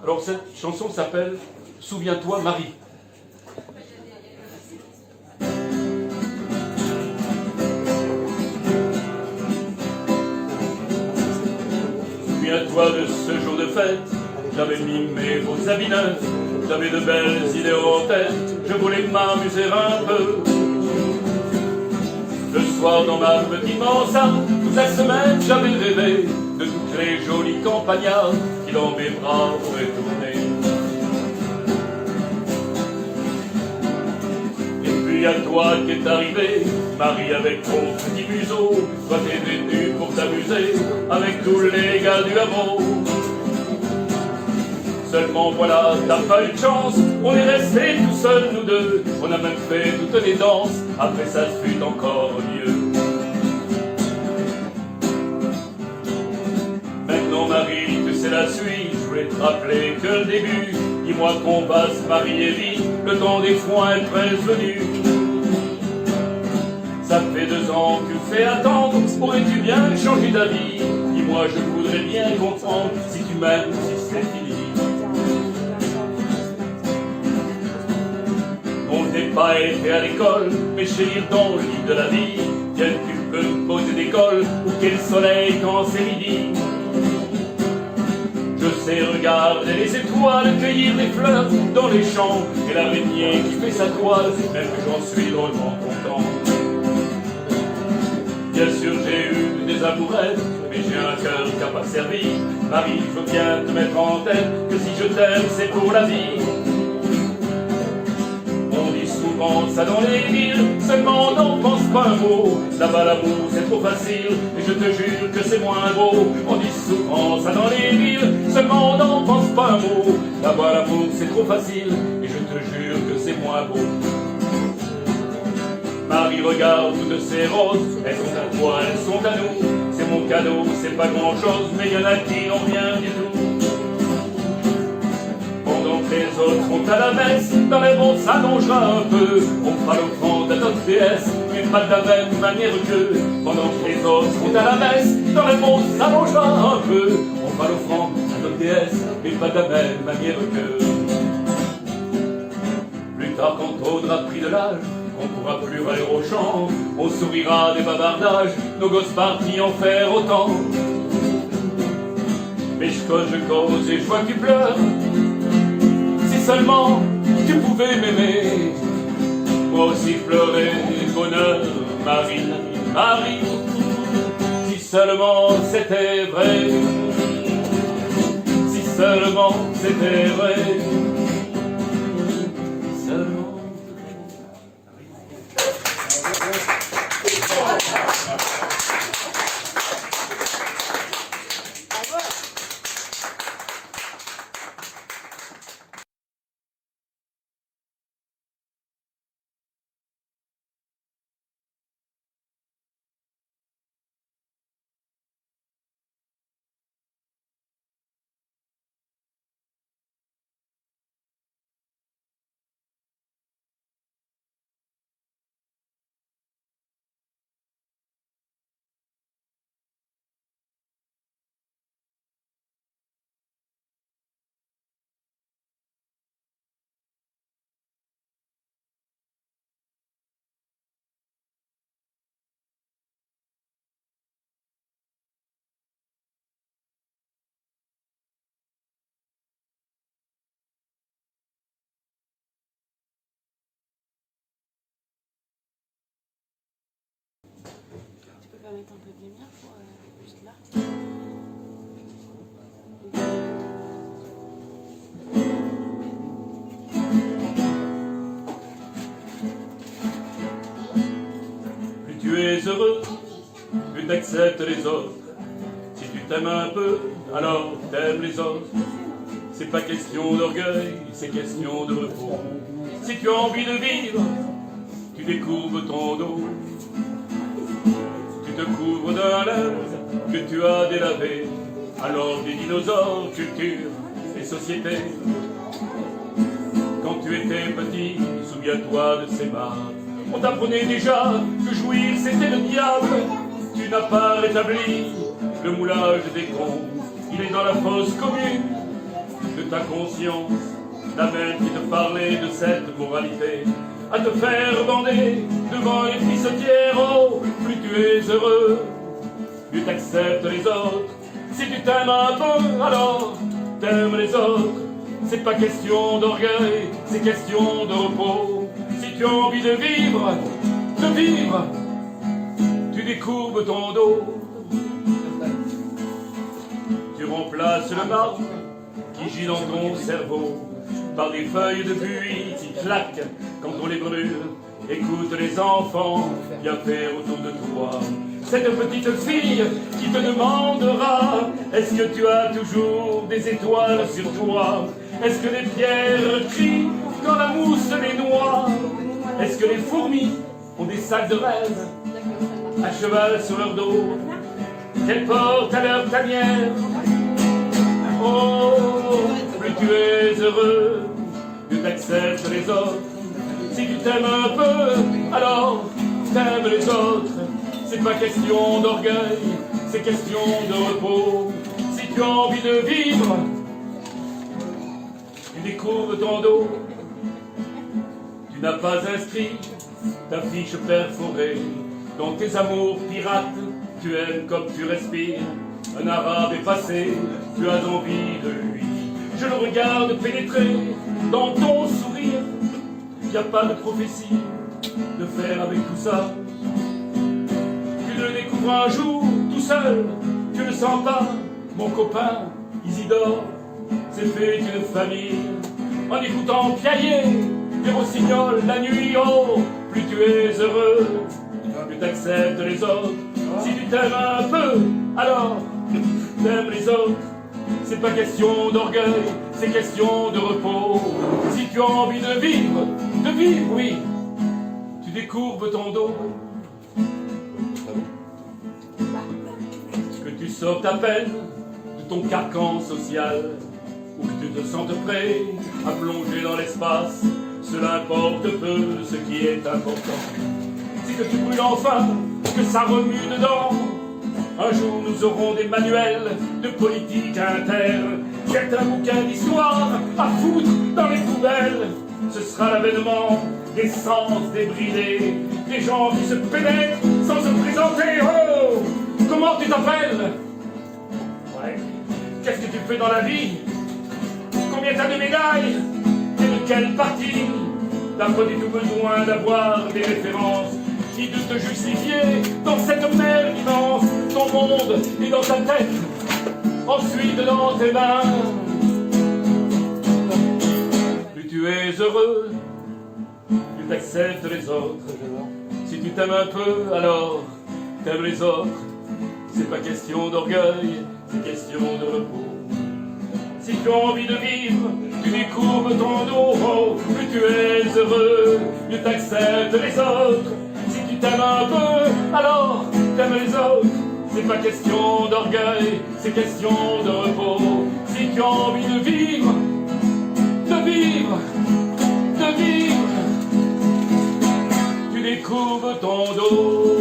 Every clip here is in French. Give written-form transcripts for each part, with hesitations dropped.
Alors cette chanson s'appelle « Souviens-toi Marie ». Souviens-toi de ce jour de fête, j'avais mis mes beaux habits neufs, j'avais de belles idées en tête, je voulais m'amuser un peu. Le soir dans ma petite mansarde, toute la semaine j'avais rêvé de toutes les jolies campagnardes qui dans mes bras auraient tourné. Et puis à toi qu'est arrivé, Marie avec ton petit museau, toi t'es venue pour t'amuser avec tous les gars du hameau. Seulement voilà, t'as pas eu de chance, on est restés tout seuls nous deux, on a même fait toutes les danses, après ça fut encore mieux. Maintenant Marie, tu sais la suite, je voulais te rappeler que le début, dis-moi qu'on passe Marie et vie, le temps des foins est presque venu. Ça fait 2 ans que tu fais attendre, pourrais-tu bien changer d'avis? Dis-moi, je voudrais bien comprendre si tu m'aimes, si c'est fini. On n'est pas été à l'école, mais chérie, dans le livre de la vie, tiens, tu peux me poser des cols, ou quel soleil quand c'est midi. Je sais regarder les étoiles, cueillir les fleurs dans les champs, et l'araignée qui fait sa toile, même que j'en suis drôlement content. Bien sûr j'ai eu des amourettes, mais j'ai un cœur qui n'a pas servi. Marie, je veux bien te mettre en tête que si je t'aime c'est pour la vie. On dit souvent ça dans les villes, seulement n'en pense pas un mot. Là-bas l'amour c'est trop facile, et je te jure que c'est moins beau. On dit souvent ça dans les villes, seulement n'en pense pas un mot. Là-bas l'amour c'est trop facile, et je te jure que c'est moins beau. Marie, regarde toutes ces roses, elles sont à toi, elles sont à nous. C'est mon cadeau, c'est pas grand-chose, mais y en a qui n'ont rien du tout. Pendant que les autres sont à la messe, dans les mondes s'allongera un peu. On fera l'offrande à notre déesse, mais pas de la même manière que. Pendant que les autres sont à la messe, dans les mondes s'allongera un peu. On fera l'offrande à notre déesse, mais pas de la même manière que. Plus tard, quand on aura pris de l'âge, on pourra plus aller au champ, on sourira des bavardages, nos gosses partis en faire autant. Mais je cause et je vois que tu pleures. Si seulement tu pouvais m'aimer, moi aussi pleurer, bonheur, Marie, Marie. Si seulement c'était vrai, si seulement c'était vrai, si seulement. Tu peux mettre un peu de lumière pour juste là. Plus tu es heureux, plus t'acceptes les autres. Si tu t'aimes un peu, alors t'aimes les autres. C'est pas question d'orgueil, c'est question de repos. Si tu as envie de vivre, tu découvres ton dos. Tu te couvres d'un linge que tu as délavé. Alors des dinosaures, culture et société. Quand tu étais petit, souviens-toi de ces bars. On t'apprenait déjà que jouir c'était le diable. Tu n'as pas rétabli le moulage des comptes. Il est dans la fosse commune de ta conscience, la même qui te parlait de cette moralité, à te faire bander devant les pissotières. Oh, plus tu es heureux, plus t'acceptes les autres. Si tu t'aimes un peu, alors t'aimes les autres. C'est pas question d'orgueil, c'est question de repos. Si tu as envie de vivre, tu décourbes ton dos. Tu remplaces le marbre qui gît dans ton cerveau par des feuilles de buis qui claquent quand on les brûle. Écoute les enfants, viens faire autour de toi cette petite fille qui te demandera: est-ce que tu as toujours des étoiles sur toi? Est-ce que les pierres crient quand la mousse les noie? Est-ce que les fourmis ont des sacs de rêve à cheval sur leur dos qu'elles portent à leur tanière? Oh, plus tu es heureux, mieux t'acceptes les autres. Si tu t'aimes un peu, alors t'aimes les autres. C'est pas question d'orgueil, c'est question de repos. Si tu as envie de vivre, tu découvres ton dos. Tu n'as pas inscrit ta fiche perforée dans tes amours pirates. Tu aimes comme tu respires. Un arabe est passé, tu as envie de lui. Je le regarde pénétrer dans ton sourire. Il n'y a pas de prophétie de faire avec tout ça. Tu le découvres un jour tout seul. Tu ne sens pas, mon copain Isidore s'est fait une famille en écoutant Piaillet et Rossignol la nuit. Oh, plus tu es heureux, plus t'acceptes les autres. Si tu t'aimes un peu, alors t'aimes les autres. C'est pas question d'orgueil, c'est question de repos. Si tu as envie de vivre, oui, tu décourbes ton dos. Que tu sortes à peine de ton carcan social, ou que tu te sentes prêt à plonger dans l'espace, cela importe peu. Ce qui est important, c'est que tu brûles enfin, que ça remue dedans. Un jour nous aurons des manuels de politique interne, certains bouquins d'histoire à foutre dans les poubelles. Ce sera l'avènement des sens débridés, des gens qui se pénètrent sans se présenter. Oh, comment tu t'appelles? Ouais. Qu'est-ce que tu fais dans la vie? Combien t'as de médailles? Et de quelle partie? T'as pas du tout besoin d'avoir des références ni de te justifier dans cette mer immense. Ton monde est dans ta tête, ensuite dans tes mains. Plus tu es heureux, plus t'acceptes les autres. Si tu t'aimes un peu, alors t'aimes les autres. C'est pas question d'orgueil, c'est question de repos. Si tu as envie de vivre, tu décourbes ton dos. Oh, plus tu es heureux, mieux t'acceptes les autres. Si tu t'aimes un peu, alors t'aimes les autres. C'est pas question d'orgueil, c'est question de repos. Si tu as envie de vivre, tu découvres ton dos.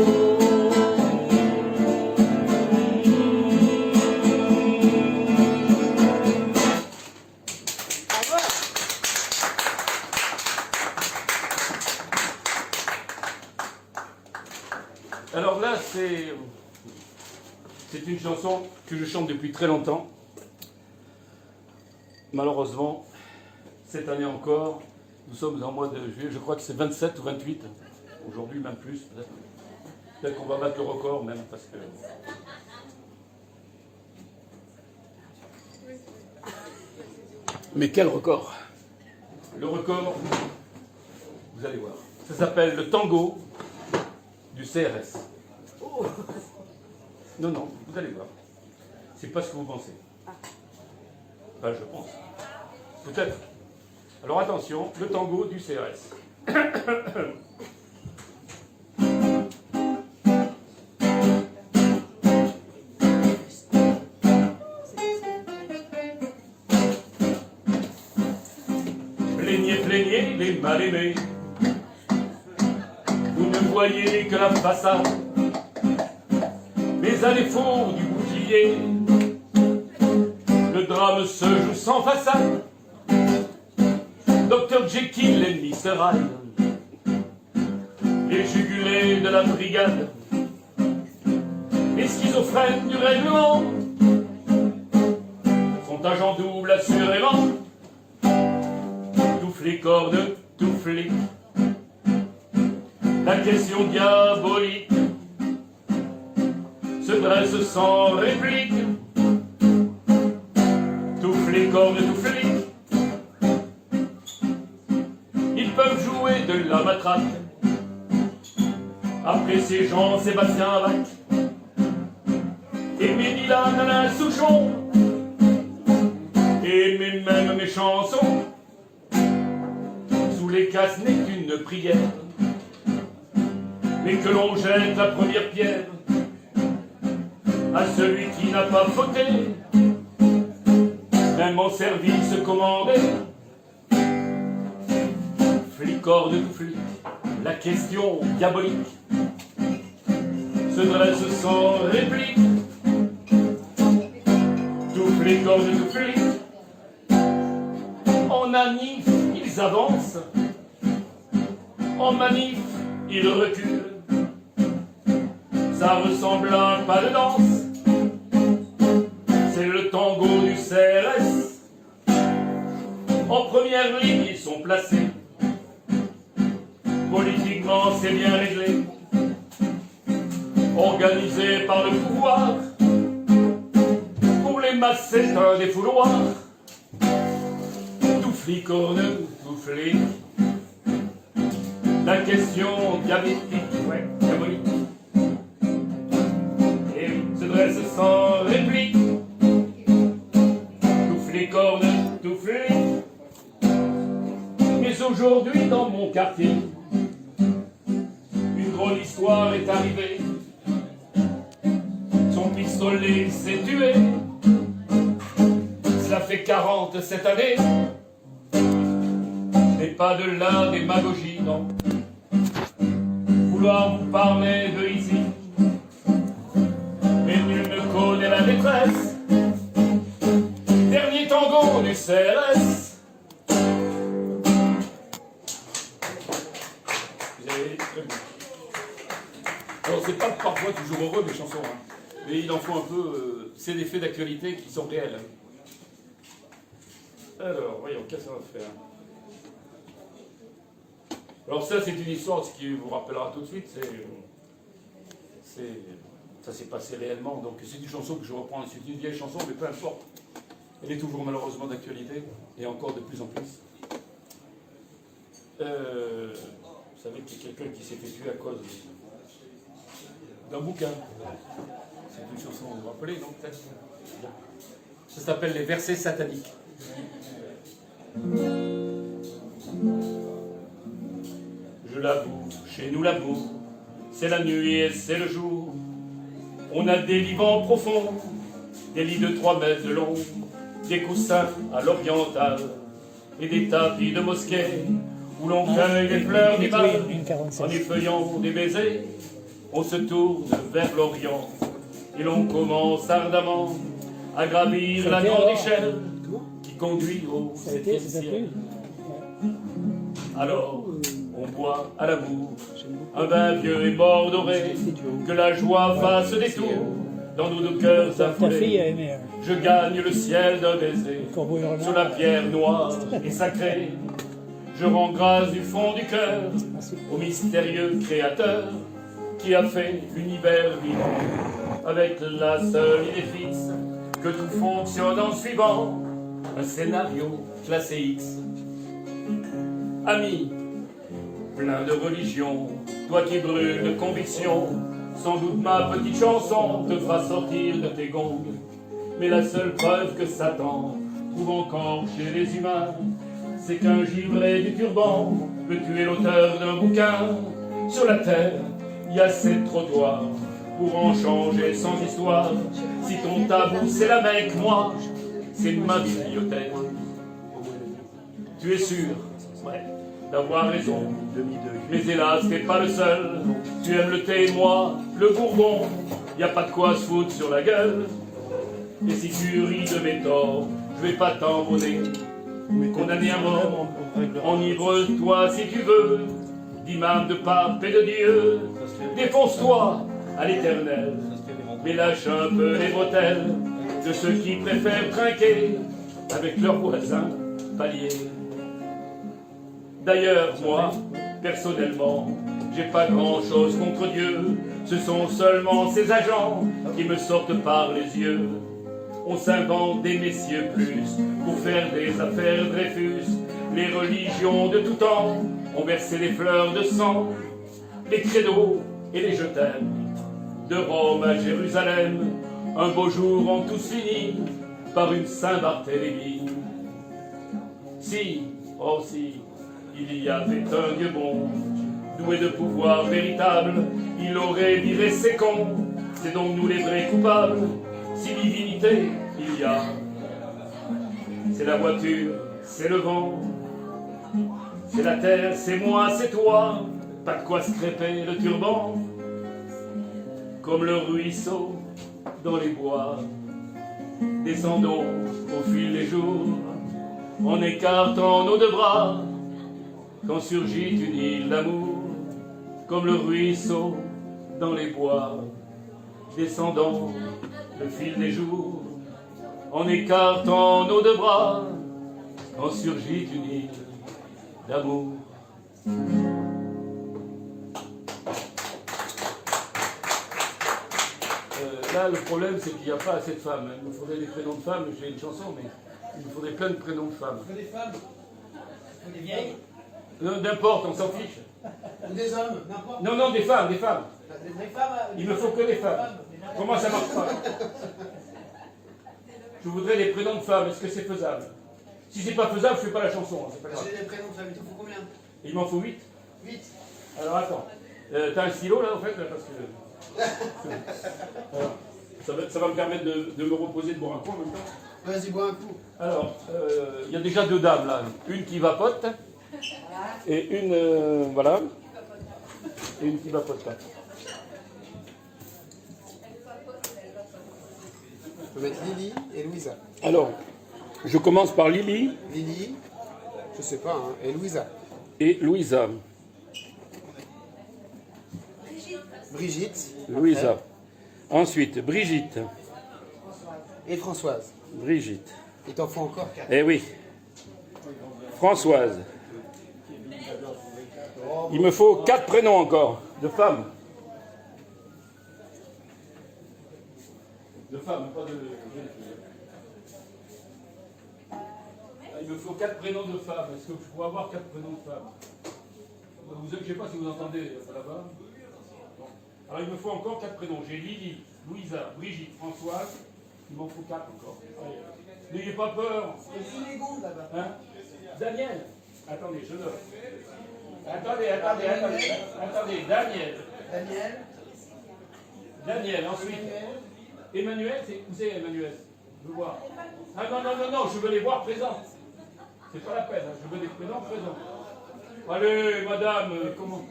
Alors là, c'est une chanson que je chante depuis très longtemps. Malheureusement, cette année encore, nous sommes en mois de juillet, je crois que c'est 27 ou 28, aujourd'hui même plus peut-être. Peut-être qu'on va battre le record même, parce que... Mais quel record? Le record, vous allez voir, ça s'appelle le tango du CRS. Oh. Non, non, vous allez voir. C'est pas ce que vous pensez. Enfin, je pense. Peut-être. Alors attention, le tango du CRS. Plaignez, plaignez les mal-aimés. Vous ne voyez que la façade, mais à défaut du bouclier, Le drame se joue sans façade. Dr Jekyll et Mr Hyde, les jugulés de la brigade, les schizophrènes du règlement sont agents doubles assurément. Tout flicorne, tout flic, la question diabolique se dresse sans réplique. Tout flicorne, tout flic, ils peuvent jouer de la matraque. Après ces Jean-Sébastien Bach et mes Dylan Alain Souchon, et même mes chansons, sous les cases n'est qu'une prière, mais que l'on jette la première pierre à celui qui n'a pas fauté, même en service commandé. Flicor de tout flic, la question diabolique se dresse sans réplique. Tout flicor de tout flic, en manif ils avancent, en manif ils reculent. Ça ressemble à un pas de danse, c'est le tango du CRS. En première ligne ils sont placés, politiquement c'est bien réglé, organisé par le pouvoir. Pour les masses c'est un défouloir. Tout flicorne, tout flic, la question diabétique, ouais, diabolique, et se dresse sans réplique. Tout flicorne, tout flic. Mais aujourd'hui dans mon quartier, une drôle histoire est arrivée. Son pistolet s'est tué. Cela fait 40 cette année. Mais pas de la démagogie, non. Vouloir vous parler de ici, mais nul ne connaît la détresse. Dernier tango du CRS. Vous avez très bien. Alors c'est pas parfois toujours heureux les chansons, hein. Mais il en faut un peu. C'est des faits d'actualité qui sont réels. Alors, voyons, qu'est-ce que ça va faire? Alors ça, c'est une histoire, ce qui vous rappellera tout de suite, ça s'est passé réellement. Donc c'est une chanson que je reprends, c'est une vieille chanson, mais peu importe. Elle est toujours malheureusement d'actualité, et encore de plus en plus. Vous savez qu'il y a quelqu'un qui s'est fait tuer à cause d'un bouquin. C'est une chanson, vous vous rappelez, donc peut-être. Ça s'appelle Les versets sataniques. Je l'avoue, chez nous l'amour, c'est la nuit et c'est le jour. On a des divans profonds, des lits de 3 mètres de long, des coussins à l'oriental et des tapis de mosquée où l'on cueille les fleurs du mal. En effeuillant des baisers, on se tourne vers l'Orient et l'on commence ardemment à gravir la grande échelle qui conduit au 7e ciel. Alors, on boit à l'amour un vin vieux et mordoré, que la joie fasse des tours dans nos deux cœurs affolés. Je gagne le ciel d'un baiser sur la pierre noire et sacrée. Je rends grâce du fond du cœur au mystérieux créateur qui a fait l'univers vivant avec la seule idée fixe que tout fonctionne en suivant un scénario classé X. Ami, plein de religion, toi qui brûles de conviction, sans doute ma petite chanson te fera sortir de tes gongs. Mais la seule preuve que Satan trouve encore chez les humains, c'est qu'un givré du turban peut tuer l'auteur d'un bouquin. Sur la terre, il y a 7 trottoirs pour en changer sans histoire. Si ton tabou c'est la Mecque, moi, c'est ma bibliothèque. Tu es sûr, ouais, d'avoir raison, mais hélas t'es pas le seul. Tu aimes le thé, moi, le bourbon, y a pas de quoi se foutre sur la gueule. Et si tu ris de mes torts, je vais pas t'embonner. Condamné à mort, enivre-toi si tu veux, d'imam, de pape et de Dieu. Défonce-toi à l'éternel, mais lâche un peu les bretelles de ceux qui préfèrent trinquer avec leurs voisins paliers. D'ailleurs, moi, personnellement, j'ai pas grand-chose contre Dieu. Ce sont seulement ces agents qui me sortent par les yeux. On s'invente des messieurs plus pour faire des affaires Dreyfus. Les religions de tout temps ont versé des fleurs de sang, les credos et les je t'aime. De Rome à Jérusalem, un beau jour ont tous fini par une Saint-Barthélemy. Si, oh si, il y avait un Dieu bon, doué de pouvoir véritable, il aurait viré ses cons. C'est donc nous les vrais coupables. Si divinité il y a, c'est la voiture, c'est le vent, c'est la terre, c'est moi, c'est toi, pas de quoi se crêper le turban, comme le ruisseau dans les bois. Descendons au fil des jours, en écartant nos deux bras, quand surgit une île d'amour, comme le ruisseau dans les bois. Descendons le fil des jours, en écartant nos deux bras, quand surgit une île d'amour. Là, le problème, c'est qu'il n'y a pas assez de femmes. Il nous faudrait des prénoms de femmes. J'ai une chanson, mais il nous faudrait plein de prénoms de femmes. Il faut des femmes, il faut des vieilles. N'importe, on s'en fiche. Ou des hommes, n'importe. Non, non, des femmes, des femmes. Des femmes. Il me faut que des femmes. Comment ça marche pas? Je voudrais des prénoms de femmes. Est-ce que c'est faisable? Si c'est pas faisable, je fais pas la chanson. C'est pas grave. J'ai des prénoms de femmes, il t'en faut combien? Il m'en faut 8. 8. Alors attends. T'as un stylo là en fait là, parce que. Alors, ça va me permettre de me reposer, de boire un coup en même temps. Vas-y, bois un coup. Alors, il y a déjà deux dames là. Une qui vapote et une. Voilà. Et une qui vapote pas. Je peux mettre Lily et Louisa. Alors, je commence par Lily. Lily, je sais pas, hein, et Louisa. Et Louisa. Brigitte. Louisa. Ensuite, Brigitte. Et Françoise. Brigitte. Il t'en faut encore 4. Eh oui. Françoise. Il me faut 4 prénoms encore, de femmes. De femmes, pas de jeunes filles. Il me faut 4 prénoms de femmes. Est-ce que je pourrais avoir 4 prénoms de femmes? Je ne sais pas si vous entendez là-bas. Bon. Alors il me faut encore 4 prénoms. J'ai Lily, Louisa, Brigitte, Françoise. Il m'en faut 4 encore. N'ayez pas peur. là-bas. Hein? Daniel. Attendez, je note. Attendez. Daniel, ensuite. Emmanuel, où c'est Emmanuel? Je veux voir. Ah non, je veux les voir présents. C'est pas la peine, hein. Je veux des prénoms présents. Allez, madame, comment?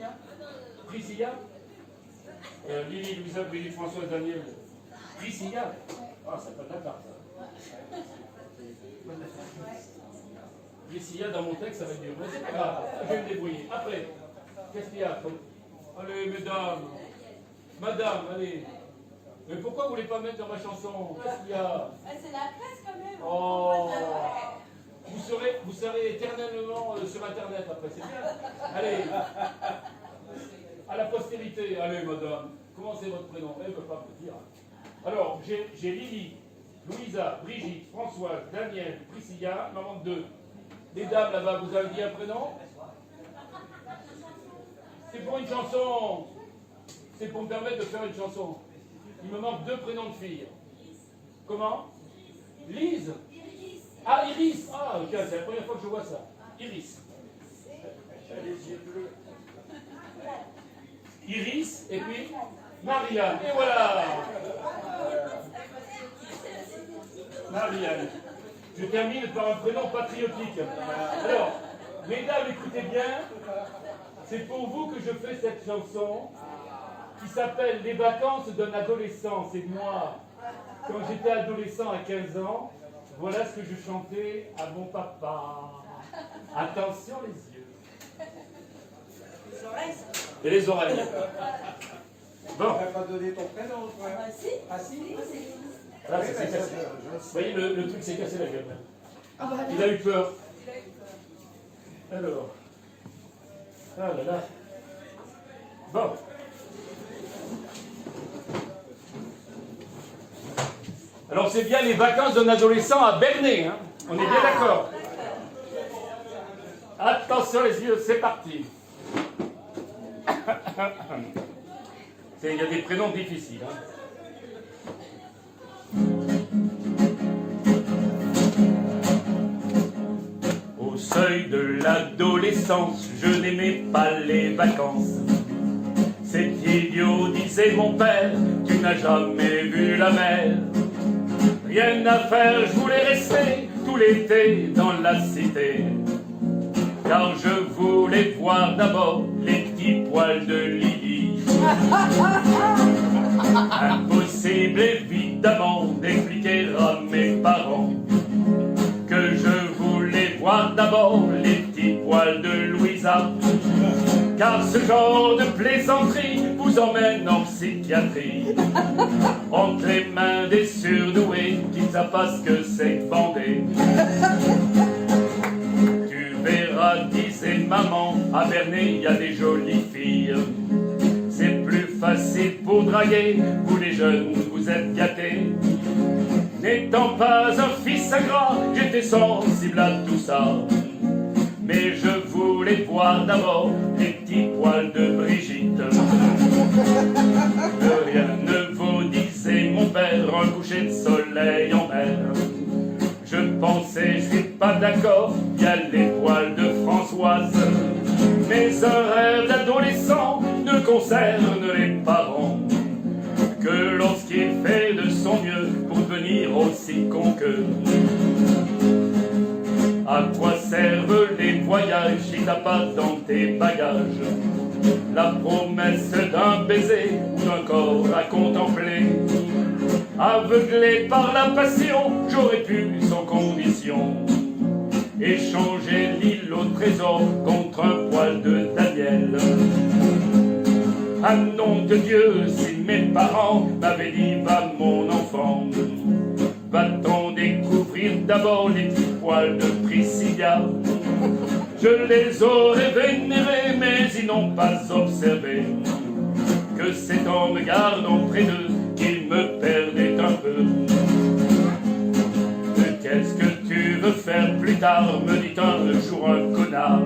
Priscilla? Lily, Louisa, Brigitte, Françoise, Daniel. Priscilla? Ah, ça peut être la carte, ça. Priscilla, dans mon texte, ça va être dur. Mais c'est pas grave, je vais me débrouiller. Après, qu'est-ce qu'il y a comme... Allez, mesdames. Madame, allez. Mais pourquoi vous ne voulez pas mettre dans ma chanson? Qu'est-ce qu'il y a? C'est la presse quand même. Oh, vous serez éternellement sur Internet après, c'est bien. Allez, à la postérité. Allez, madame, comment c'est votre prénom? Elle ne veut pas me dire. Alors, j'ai Lily, Louisa, Brigitte, Françoise, Daniel, Priscilla, il m'en manque 2. Les dames là-bas, vous avez dit un prénom? C'est pour une chanson. C'est pour me permettre de faire une chanson. Il me manque 2 prénoms de filles. Comment? Lise. Ah, Iris. Ah, ok, c'est la première fois que je vois ça. Iris. Iris, et puis Marianne. Et voilà. Marianne. Je termine par un prénom patriotique. Alors, mesdames, écoutez bien. C'est pour vous que je fais cette chanson qui s'appelle Les vacances d'un adolescent. C'est moi. Quand j'étais adolescent à 15 ans, voilà ce que je chantais à mon papa. Attention les yeux. Les oreilles, Et les oreilles. Bon. Tu n'as pas donné ton prénom, toi. Ah si. Ah si. Là, ça s'est cassé. Vous voyez, le truc s'est cassé la gueule. Il a eu peur. Alors. Ah là là. Bon. Alors c'est bien les vacances d'un adolescent à Bernay, hein. On est bien d'accord. Attention les yeux, c'est parti. Il y a des prénoms difficiles. Hein. Au seuil de l'adolescence, je n'aimais pas les vacances. C'est idiot, disait mon père, tu n'as jamais vu la mer. Rien à faire, je voulais rester tout l'été dans la cité. Car je voulais voir d'abord les petits poils de Lily. Impossible évidemment d'expliquer à mes parents que je voulais voir d'abord les petits poils de Louisa. Car ce genre de plaisanterie vous emmène en psychiatrie. Entre les mains des surdoués qui ne savent pas ce que c'est que bander. Tu verras, disait maman, à Bernay, il y a des jolies filles. C'est plus facile pour draguer, vous les jeunes, vous êtes gâtés. N'étant pas un fils ingrat, j'étais sensible à tout ça. Mais je voulais voir d'abord les petits poils de Brigitte. Que rien ne vaut, disait mon père, un coucher de soleil en mer. Je pensais, je suis pas d'accord, il y a les poils de Françoise. Mais un rêve d'adolescent ne concerne les parents que lorsqu'il fait de son mieux pour devenir aussi con qu'eux. À quoi servent les voyages si t'as pas dans tes bagages la promesse d'un baiser ou d'un corps à contempler? Aveuglé par la passion, j'aurais pu, sans condition, échanger l'île au trésor contre un poil de Daniel. Ah nom de Dieu, si mes parents m'avaient dit va mon enfant, va-t-on découvrir d'abord les petits poils de Priscilla? Je les aurais vénérés, mais ils n'ont pas observé que cet homme garde auprès d'eux qu'il me perdait un peu. Qu'est-ce que tu veux faire plus tard, me dit un jour un connard.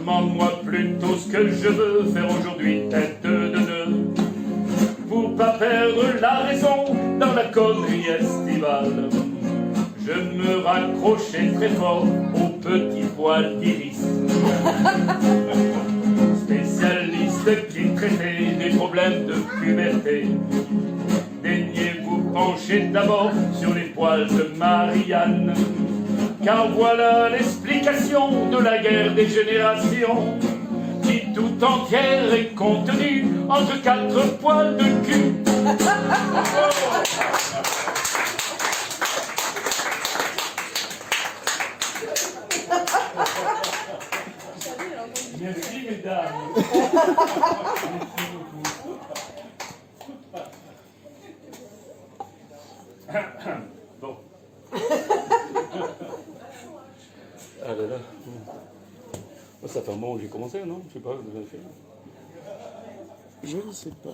Demande-moi plutôt ce que je veux faire aujourd'hui, tête de nœud. Pour pas perdre la raison dans la connerie estivale, je me raccrochais très fort aux petits poils d'Iris. Spécialiste qui traitait des problèmes de puberté. Daignez-vous pencher d'abord sur les poils de Marianne, car voilà l'explication de la guerre des générations, qui tout entière est contenue entre 4 poils de cul. Merci mesdames. Merci beaucoup. Bon. Ah là là. Ça fait un moment que j'ai commencé, non? Je sais pas, vous avez fait. Je ne sais pas.